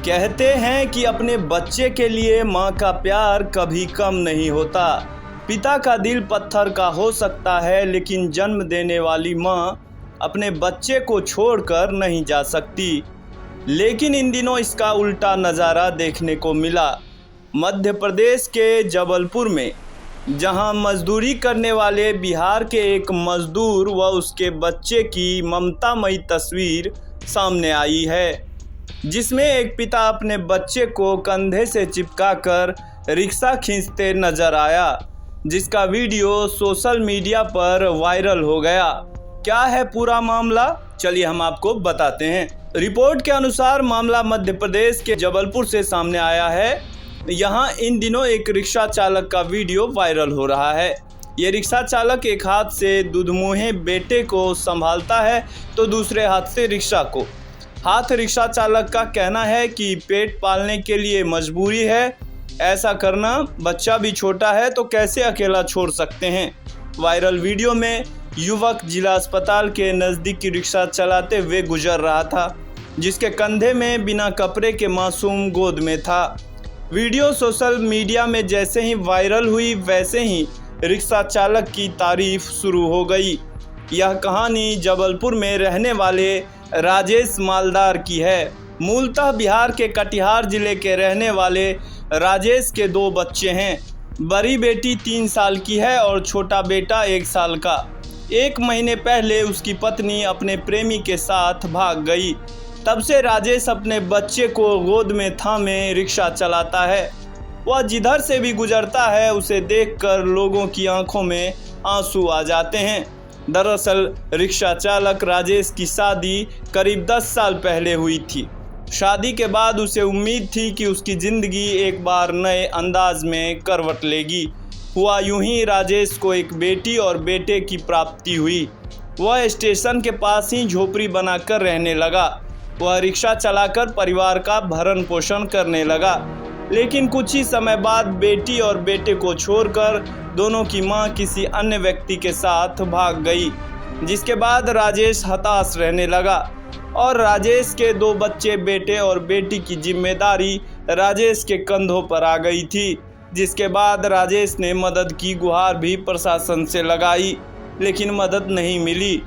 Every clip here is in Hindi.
कहते हैं कि अपने बच्चे के लिए माँ का प्यार कभी कम नहीं होता। पिता का दिल पत्थर का हो सकता है, लेकिन जन्म देने वाली माँ अपने बच्चे को छोड़कर नहीं जा सकती। लेकिन इन दिनों इसका उल्टा नज़ारा देखने को मिला। मध्य प्रदेश के जबलपुर में, जहां मजदूरी करने वाले बिहार के एक मजदूर व उसके बच्चे की ममतामयी तस्वीर सामने आई है, जिसमें एक पिता अपने बच्चे को कंधे से चिपकाकर रिक्शा खींचते नजर आया, जिसका वीडियो सोशल मीडिया पर वायरल हो गया। क्या है पूरा मामला, चलिए हम आपको बताते हैं। रिपोर्ट के अनुसार मामला मध्य प्रदेश के जबलपुर से सामने आया है। यहाँ इन दिनों एक रिक्शा चालक का वीडियो वायरल हो रहा है। ये रिक्शा चालक एक हाथ से दुधमुहे बेटे को संभालता है तो दूसरे हाथ से रिक्शा को। रिक्शा चालक का कहना है कि पेट पालने के लिए मजबूरी है, ऐसा करना, बच्चा भी छोटा है तो कैसे अकेला छोड़ सकते हैं। वायरल वीडियो में युवक जिला अस्पताल के नज़दीक की रिक्शा चलाते हुए गुजर रहा था, जिसके कंधे में बिना कपड़े के मासूम गोद में था। वीडियो सोशल मीडिया में जैसे ही वायरल हुई, वैसे ही रिक्शा चालक की तारीफ शुरू हो गई। यह कहानी जबलपुर में रहने वाले राजेश मालदार की है। मूलतः बिहार के कटिहार जिले के रहने वाले राजेश के 2 बच्चे हैं। बड़ी बेटी 3 साल की है और छोटा बेटा 1 साल का। 1 महीने पहले उसकी पत्नी अपने प्रेमी के साथ भाग गई। तब से राजेश अपने बच्चे को गोद में थामे रिक्शा चलाता है। वह जिधर से भी गुजरता है, उसे देखकर लोगों की आंखों में आंसू आ जाते हैं। दरअसल रिक्शा चालक राजेश की शादी करीब 10 साल पहले हुई थी। शादी के बाद उसे उम्मीद थी कि उसकी ज़िंदगी एक बार नए अंदाज में करवट लेगी। हुआ यूं ही, राजेश को एक बेटी और बेटे की प्राप्ति हुई। वह स्टेशन के पास ही झोपड़ी बनाकर रहने लगा। वह रिक्शा चलाकर परिवार का भरण पोषण करने लगा। लेकिन कुछ ही समय बाद बेटी और बेटे को छोड़कर दोनों की मां किसी अन्य व्यक्ति के साथ भाग गई, जिसके बाद राजेश हताश रहने लगा और राजेश के 2 बच्चे, बेटे और बेटी की जिम्मेदारी राजेश के कंधों पर आ गई थी। जिसके बाद राजेश ने मदद की गुहार भी प्रशासन से लगाई, लेकिन मदद नहीं मिली।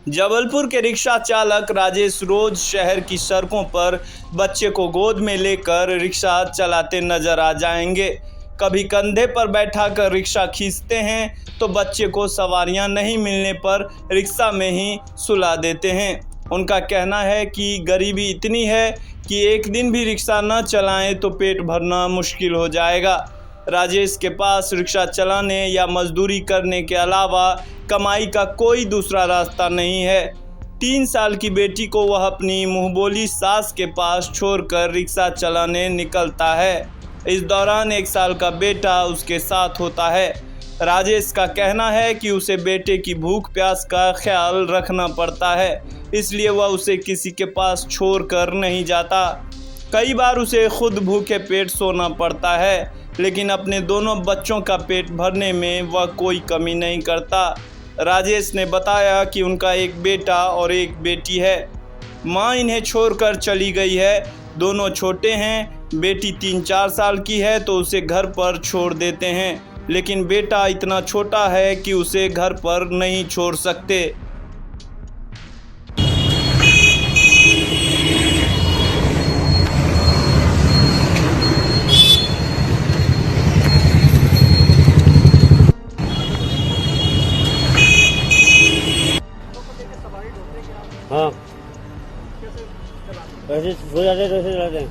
जबलपुर के रिक्शा चालक राजेश रोज शहर की सड़कों पर बच्चे को गोद में लेकर रिक्शा चलाते नजर आ जाएंगे। कभी कंधे पर बैठाकर रिक्शा खींचते हैं तो बच्चे को सवारियां नहीं मिलने पर रिक्शा में ही सुला देते हैं। उनका कहना है कि गरीबी इतनी है कि एक दिन भी रिक्शा न चलाएं तो पेट भरना मुश्किल हो जाएगा। राजेश के पास रिक्शा चलाने या मजदूरी करने के अलावा कमाई का कोई दूसरा रास्ता नहीं है। 3 साल की बेटी को वह अपनी मुंहबोली सास के पास छोड़कर रिक्शा चलाने निकलता है। इस दौरान 1 साल का बेटा उसके साथ होता है। राजेश का कहना है कि उसे बेटे की भूख प्यास का ख्याल रखना पड़ता है, इसलिए वह उसे किसी के पास छोड़कर नहीं जाता। कई बार उसे खुद भूखे पेट सोना पड़ता है, लेकिन अपने दोनों बच्चों का पेट भरने में वह कोई कमी नहीं करता। राजेश ने बताया कि उनका एक बेटा और एक बेटी है। मां इन्हें छोड़कर चली गई है। दोनों छोटे हैं। बेटी 3-4 साल की है तो उसे घर पर छोड़ देते हैं, लेकिन बेटा इतना छोटा है कि उसे घर पर नहीं छोड़ सकते। हाँ, वैसे सो जाते हैं तो ऐसे चलाते हैं।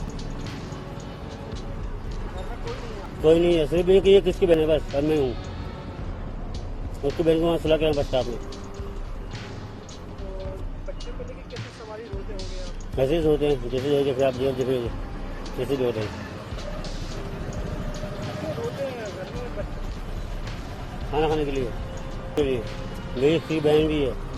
कोई नहीं है, सिर्फ ये किसकी बहन है बस, और मैं हूँ। उसकी बहन को वहाँ सुला के बस स्टॉप में। ऐसे ही सोते हैं, जैसे होगा फिर आप जैसे भी होते हैं। खाना खाने के लिए मेरी इसकी बहन भी है।